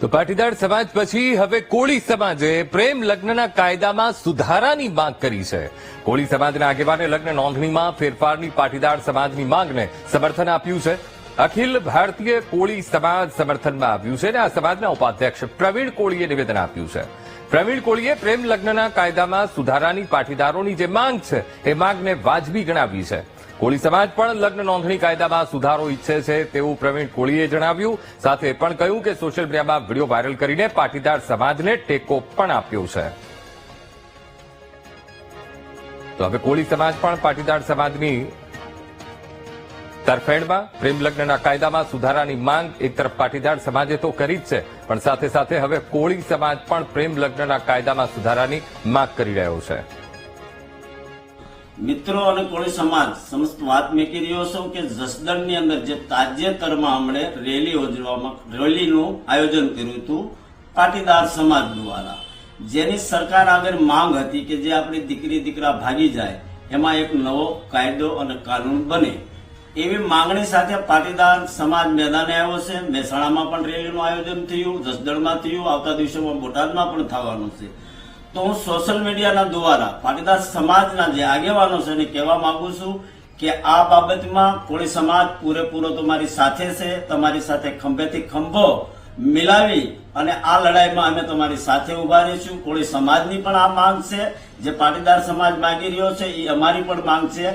તો પાટીદાર સમાજ પછી હવે કોળી સમાજે પ્રેમ લગ્નના કાયદામાં સુધારાની માંગ કરી છે. કોળી સમાજના આગેવાને લગ્ન નોંધણીમાં ફેરફારની પાટીદાર સમાજની માંગને સમર્થન આપ્યું છે. અખિલ ભારતીય કોળી સમાજ સમર્થનમાં આવ્યું છે અને આ સમાજના ઉપાધ્યક્ષ પ્રવીણ કોળીએ નિવેદન આપ્યું છે. પ્રવીણ કોળીએ પ્રેમ લગ્નના કાયદામાં સુધારાની પાટીદારોની જે માંગ છે એ માંગને વાજબી ગણાવી છે. કોળી સમાજ પણ લગ્ન નોંધણી કાયદામાં સુધારો ઈચ્છે છે તેવું પ્રવીણ કોળીએ જણાવ્યું. સાથે પણ કહ્યું કે સોશિયલ મીડિયામાં વિડીયો વાયરલ કરીને પાટીદાર સમાજને ટેકો પણ આપ્યો છે. તો હવે કોળી સમાજ પણ પાટીદાર સમાજની તરફેણમાં પ્રેમ લગ્નના કાયદામાં સુધારાની માંગ એક તરફ પાટીદાર સમાજે તો કરી જ છે, પણ સાથે સાથે હવે કોળી સમાજ પણ પ્રેમ લગ્નના કાયદામાં સુધારાની માંગ કરી રહ્યો છે. મિત્રો અને કોળી સમાજ સમસ્ત વાત મેં કરી રહ્યો છું કે જસદણની અંદર જે તાજેતરમાં હમણે રેલીનું આયોજન કર્યું હતું પાટીદાર સમાજ દ્વારા, જેની સરકાર આગળ માંગ હતી કે જે આપણી દીકરી દીકરા ભાગી જાય એમાં એક નવો કાયદો અને કાનૂન બને, એવી માંગણી સાથે પાટીદાર સમાજ મેદાને આવ્યો છે. મહેસાણામાં પણ રેલીનું આયોજન થયું, જસદણમાં થયું, આવતા દિવસોમાં બોટાદમાં પણ થવાનું છે. તો હું સોશિયલ મીડિયાના દ્વારા પાટીદાર સમાજના જે આગેવાનો છે એને કહેવા માંગુ છું કે આ બાબતમાં કોળી સમાજ પૂરેપૂરો તમારી સાથે છે. તમારી સાથે ખંભેથી ખંભો મિલાવી અને આ લડાઈમાં અમે તમારી સાથે ઉભા રહીશું. કોળી સમાજની પણ આ માંગ છે, જે પાટીદાર સમાજ માંગી રહ્યો છે એ અમારી પણ માંગ છે.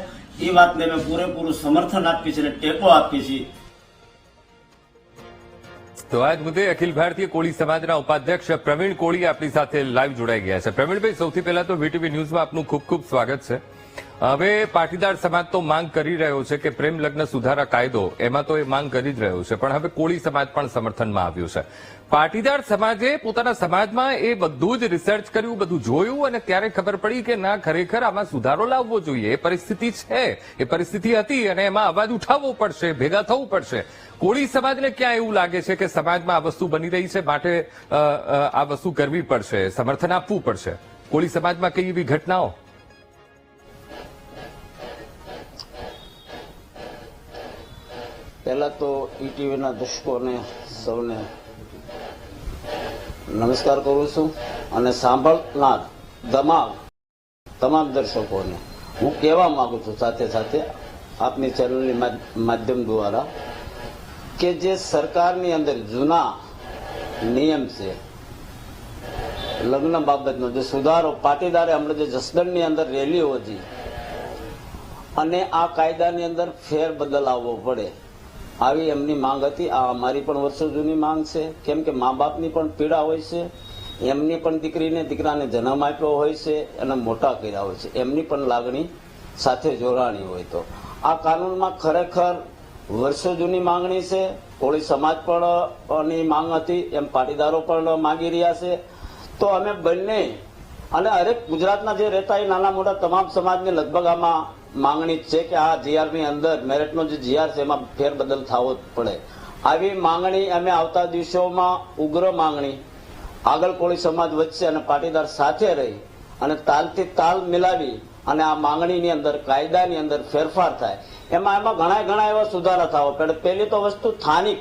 એ વાતને અમે પૂરેપૂરું સમર્થન આપીએ છીએ અને ટેકો આપીએ છીએ. તો આજ મુદ્દે અખિલ ભારતીય કોળી સમાજના ઉપાધ્યક્ષ પ્રવીણ કોળી આપણી સાથે લાઈવ જોડાઈ ગયા છે. પ્રવીણભાઈ, સૌથી પહેલા તો વીટીવી ન્યૂઝમાં આપનું ખૂબ ખૂબ સ્વાગત છે. હવે પાટીદાર સમાજ તો માંગ કરી રહ્યો છે કે પ્રેમ લગ્ન સુધારા કાયદો, એમાં તો એ માંગ કરી જ રહ્યો છે, પણ હવે કોળી સમાજ પણ સમર્થનમાં આવ્યું છે. પાટીદાર સમાજે પોતાના સમાજમાં એ બધું જ રિસર્ચ કર્યું, બધું જોયું અને ત્યારે ખબર પડી કે ના, ખરેખર આમાં સુધારો લાવવો જોઈએ. એ પરિસ્થિતિ છે, એ પરિસ્થિતિ હતી અને એમાં અવાજ ઉઠાવવો પડશે, ભેગા થવું પડશે. કોળી સમાજને ક્યાં એવું લાગે છે કે સમાજમાં આ વસ્તુ બની રહી છે, માટે આ વસ્તુ કરવી પડશે, સમર્થન આપવું પડશે? કોળી સમાજમાં કઈ એવી ઘટનાઓ? પહેલા તો ઈટીવીના દર્શકોને સૌને નમસ્કાર કરું છું અને સાંભળનાર તમામ દર્શકોને હું કહેવા માંગુ છું સાથે સાથે આપની ચેનલની માધ્યમ દ્વારા કે જે સરકારની અંદર જૂના નિયમ છે લગ્ન બાબતનો જે સુધારો પાટીદારે હમણાં જે જસદણની અંદર રેલીઓ હતી અને આ કાયદાની અંદર ફેરબદલ આવવો પડે, આવી એમની માંગ હતી. આ અમારી પણ વર્ષો જૂની માંગ છે. કેમ કે મા બાપની પણ પીડા હોય છે, એમની પણ દીકરાને જન્મ આપ્યો હોય છે અને મોટા કર્યા હોય છે, એમની પણ લાગણી સાથે જોડાણી હોય. તો આ કાનૂનમાં ખરેખર વર્ષો જૂની માંગણી છે. કોળી સમાજ પણ ની માંગ હતી, એમ પાટીદારો પણ માંગી રહ્યા છે. તો અમે બંને અને હરેક ગુજરાતના જે રહેતા એ નાના મોટા તમામ સમાજને લગભગ આમાં માંગણી છે કે આ જીઆર ની અંદર મેરિટનો જે જીઆર છે એમાં ફેરબદલ થવો જ પડે. આવી માંગણી અમે આવતા દિવસોમાં ઉગ્ર માંગણી આગળ કોળી સમાજ વચ્ચે અને પાટીદાર સાથે રહી અને તાલથી તાલ મિલાવી અને આ માંગણીની અંદર કાયદાની અંદર ફેરફાર થાય, એમાં ઘણા એવા સુધારા થવા પડે. પહેલી તો વસ્તુ સ્થાનિક,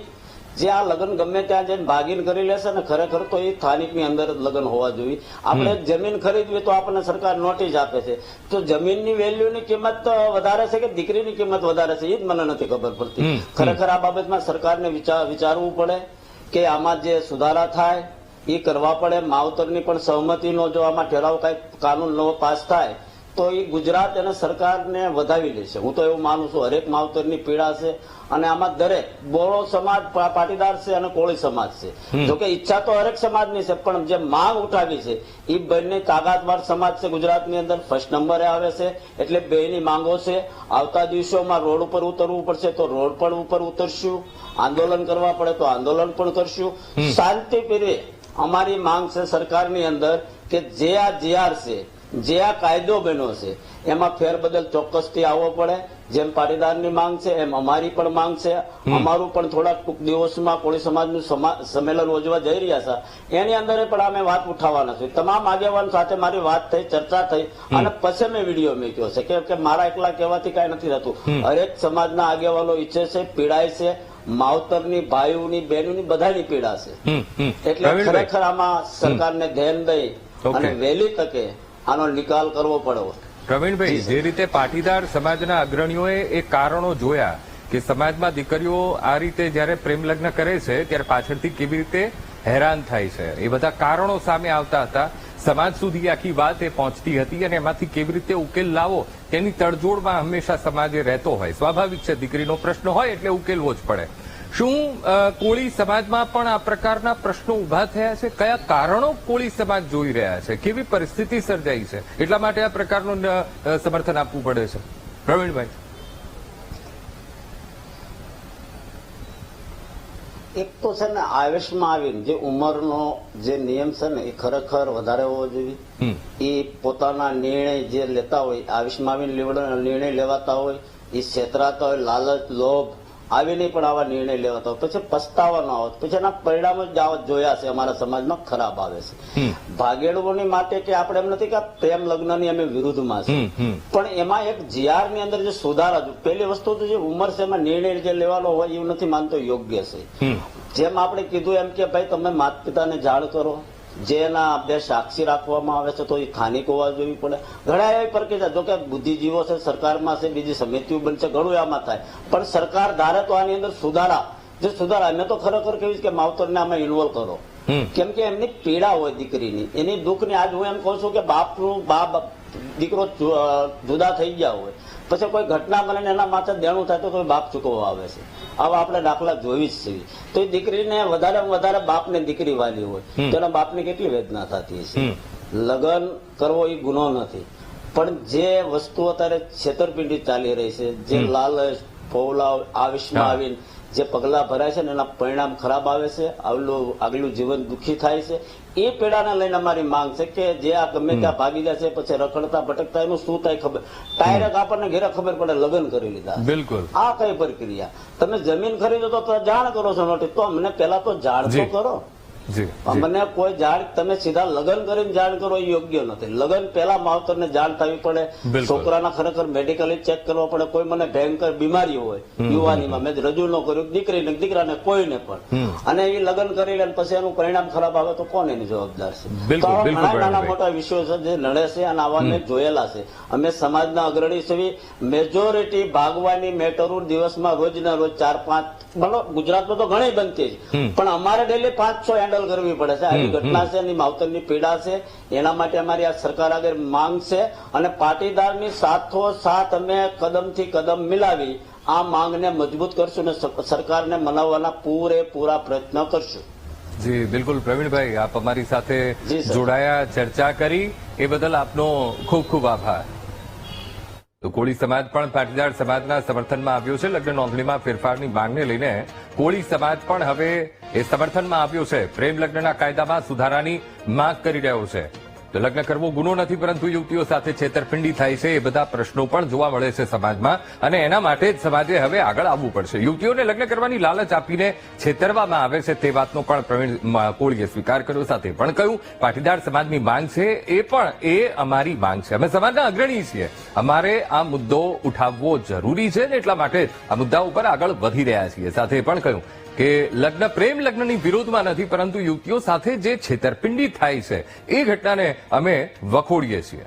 જે આ લગ્ન ગમે ત્યાં જઈને ભાગીને કરી લેશે ને ખરેખર તો એ સ્થાનિકની અંદર લગ્ન હોવા જોઈએ. આપણે જમીન ખરીદવી તો આપણને સરકાર નોટિસ આપે છે, તો જમીનની વેલ્યુની કિંમત વધારે છે કે દીકરીની કિંમત વધારે છે એ જ મને નથી ખબર પડતી. ખરેખર આ બાબતમાં સરકારને વિચારવું પડે કે આમાં જે સુધારા થાય એ કરવા પડે. માવતરની પણ સહમતિનો જો આમાં ઠરાવ કઈ કાનૂન નવો પાસ થાય તો એ ગુજરાત અને સરકારને વધાવી લેશે. હું તો એવું માનું છું. હરેક માવતરની પીડા છે અને આમાં દરેક બોળો સમાજ પાટીદાર છે અને કોળી સમાજ છે. જોકે ઈચ્છા તો હરેક સમાજની છે, પણ જે માંગ ઉઠાવી છે એ બંને તાકાતવાર સમાજ છે ગુજરાતની અંદર, ફર્સ્ટ નંબરે આવે છે. એટલે બેની માંગો છે. આવતા દિવસોમાં રોડ ઉપર ઉતરવું પડશે તો રોડ પર ઉપર ઉતરશું, આંદોલન કરવા પડે તો આંદોલન પણ કરશું. શાંતિપ્રિય અમારી માંગ છે સરકારની અંદર કે જે આ જીઆર છે, જે આ કાયદો બન્યો છે એમાં ફેરબદલ ચોક્કસથી આવવો પડે. જેમ પાટીદારની માંગ છે એમ અમારી પણ માંગ છે. અમારું પણ થોડાક ટૂંક દિવસમાં કોળી સમાજનું સંમેલન યોજવા જઈ રહ્યા છે, એની અંદર પણ અમે વાત ઉઠાવવાના છે. તમામ આગેવાન સાથે મારી વાત થઈ, ચર્ચા થઈ અને પછી મેં વિડીયો મૂક્યો છે કે મારા એકલા કહેવાથી કઈ નથી થતું. હરેક સમાજના આગેવાનો ઈચ્છે છે, પીડાય છે માવતરની, ભાઈઓની, બહેનોની બધાની પીડા છે. એટલે પ્રવીણભાઈ. ખરેખર આમાં સરકારને ધ્યાન દઈ અને વહેલી તકે આનો નિકાલ કરવો પડે. પ્રવીણભાઈ, જે રીતે પાટીદાર સમાજના અગ્રણીઓએ એ કારણો જોયા કે સમાજમાં દીકરીઓ આ રીતે જયારે પ્રેમ લગ્ન કરે છે ત્યારે પાછળથી કેવી રીતે હેરાન થાય છે, એ બધા કારણો સામે આવતા હતા. સમાજ સુધી આખી વાત એ પહોંચતી હતી અને એમાંથી કેવી રીતે ઉકેલ લાવો તેની તડજોડમાં હંમેશા સમાજે રહેતો હોય. સ્વાભાવિક છે, દીકરીનો પ્રશ્ન હોય એટલે ઉકેલવો જ પડે. શું કોળી સમાજમાં પણ આ પ્રકારના પ્રશ્નો ઉભા થયા છે? કયા કારણો કોળી સમાજ જોઈ રહ્યા છે? કેવી પરિસ્થિતિ સર્જાઈ છે એટલા માટે આ પ્રકારનું સમર્થન આપવું પડે છે? પ્રવીણભાઈ. એક તો છે ને આવેશમાં આવીને જે ઉંમરનો જે નિયમ છે ને એ ખરેખર વધારે હોવો જોઈએ. એ પોતાના નિર્ણય જે લેતા હોય, આવેશમાં આવીને નિર્ણય લેવાતા હોય, એ છેતરાતા હોય, લાલચ, લોભ આવીને પણ આવા નિર્ણય લેવાતા હોય, પછી પસ્તાવા ન આવે, પછી એના પરિણામો જ જોયા છે અમારા સમાજમાં ખરાબ આવે છે. ભાગેડવોની માટે કે આપણે એમ નથી કે પ્રેમ લગ્નની અમે વિરુદ્ધમાં છે, પણ એમાં એક જીઆર ની અંદર જે સુધારા, પહેલી વસ્તુ તો જે ઉંમર છે એમાં નિર્ણય જે લેવાનો હોય એવું નથી માનતો યોગ્ય છે. જેમ આપણે કીધું એમ કે ભાઈ તમે માતા પિતાને જાણ કરો, જેના બે સાક્ષી રાખવામાં આવે છે તો એ સ્થાનિક હોવા જોવી પડે. ઘણા એવી પ્રક્રિયા, જો કે બુદ્ધિજીવો છે, સરકારમાં છે, બીજી સમિતિઓ બનશે, ઘણું આમાં થાય, પણ સરકાર ધારે તો આની અંદર સુધારા મેં તો ખરેખર કહીશ કે માવતરને આમાં ઇન્વોલ્વ કરો. કેમ કે એમની પીડા હોય દીકરીની, એની દુઃખની. આજ હું એમ કહું છું કે બાપ દીકરો જુદા થઈ ગયા હોય, પછી કોઈ ઘટના બને ને એના માથે દેણું થાય તો કોઈ બાપ ચૂકવવા આવે છે. આવા આપણે દાખલા જોઈ જ છીએ. તો એ દીકરીને વધારે બાપને દીકરી વાલી હોય તો એના બાપને કેટલી વેદના થતી હશે. લગ્ન કરવો એ ગુનો નથી, પણ જે વસ્તુ અત્યારે છેતરપિંડી ચાલી રહી છે, જે લાલચ, ફોલાવ, આવેશમાં આવીને જે પગલા ભરાય છે ને એના પરિણામ ખરાબ આવે છે. આગલું જીવન દુઃખી થાય છે. એ પીડાને લઈને અમારી માંગ છે કે જે આ ગમે ત્યાં ભાગી જાય છે, પછી રખડતા ભટકતા એનું શું થાય ખબર, ડાયરેક્ટ આપણને ઘરે ખબર પડે લગ્ન કરી લીધા. બિલકુલ. આ કઈ પ્રક્રિયા? તમે જમીન ખરીદો તો જાણ કરો છો નોટિસ, તો અમને પેલા તો જાણ તો કરો. અમને કોઈ જાણ, તમે સીધા લગ્ન કરીને જાણ કરો એ યોગ્ય નથી. લગ્ન પહેલા માવતરને જાણ થવી પડે, છોકરાના ખરેખર મેડિકલી ચેક કરવા પડે. કોઈ મને ભયંકર બીમારી હોય યુવાનીમાં, મેં રજૂ ન કર્યું, દીકરીને દીકરાને કોઈને પણ, અને એ લગ્ન કરી લે પછી એનું પરિણામ ખરાબ આવે તો કોણ એની જવાબદાર છે? તો ઘણા નાના મોટા વિષયો છે જે નડે છે અને આવા મેં જોયેલા છે. અમે સમાજના અગ્રણી છીએ. મેજોરિટી ભાગવાની મેટરો દિવસમાં રોજના રોજ 4-5, ગુજરાતમાં તો ઘણી બનતી છે, પણ અમારે ડેલી 5-6 હેન્ડલ કરવી પડે છે. આવી ઘટના છે, એની માવતરની પીડા છે. એના માટે અમારી આ સરકાર આગળ માંગ છે, અને પાટીદારની સાથોસાથ અમે કદમથી કદમ મિલાવી આ માંગને મજબૂત કરશું અને સરકારને મનાવવાના પૂરેપૂરા પ્રયત્ન કરશું. જી બિલકુલ. પ્રવીણભાઈ, આપ અમારી સાથે જોડાયા, ચર્ચા કરી, એ બદલ આપનો ખૂબ ખૂબ આભાર. તો કોળી સમાજ પણ પાટીદાર સમાજના સમર્થનમાં આવ્યો છે. લગ્ન નોંધણીમાં ફેરફારની માંગને લઈને કોળી સમાજ પણ હવે એ સમર્થનમાં આવ્યો છે. પ્રેમ લગ્નના કાયદામાં સુધારાની માંગ કરી રહ્યો છે. તો લગ્ન કરવો ગુનો નથી, પરંતુ યુવતીઓ સાથે છેતરપિંડી થાય છે, એ બધા પ્રશ્નો પણ જોવા મળે છે સમાજમાં, અને એના માટે જ સમાજે હવે આગળ આવવું પડશે. યુવતીઓને લગ્ન કરવાની લાલચ આપીને છેતરવામાં આવે છે તે વાતનો પણ પ્રવીણ કોળીએ સ્વીકાર કર્યો. સાથે પણ કહ્યું પાટીદાર સમાજની માંગ છે એ અમારી માંગ છે. અમે સમાજના અગ્રણી છીએ, અમારે આ મુદ્દો ઉઠાવવો જરૂરી છે ને એટલા માટે આ મુદ્દા ઉપર આગળ વધી રહ્યા છીએ. સાથે પણ કહ્યું કે લગ્ન પ્રેમ લગ્નની વિરોધમાં નથી, પરંતુ યુવતીઓ સાથે જે છેતરપિંડી થાય છે એ ઘટનાને અમે વખોડીએ છીએ.